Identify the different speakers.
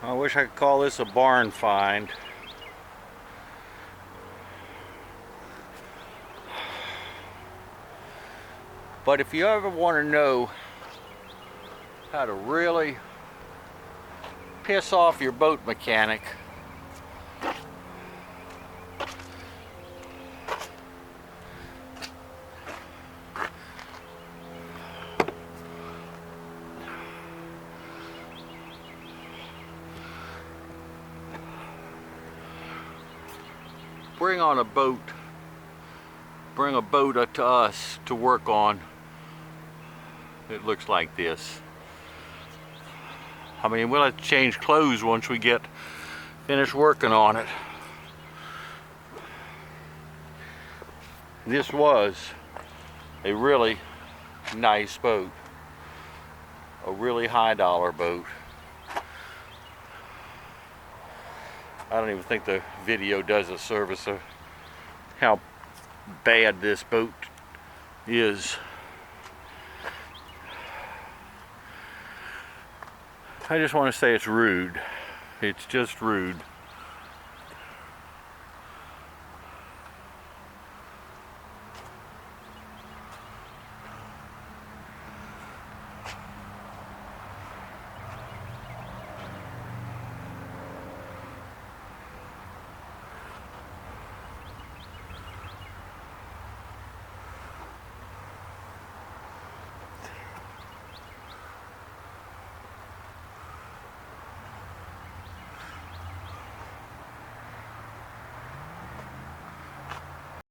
Speaker 1: I wish I could call this a barn find. But if you ever want to know how to really piss off your boat mechanic, bring a boat to us to work on. It looks like this. I mean, we'll have to change clothes once we get finished working on it. This was a really nice boat, a really high dollar boat. I don't even think the video does a service of how bad this boat is. I just want to say it's rude. It's just rude.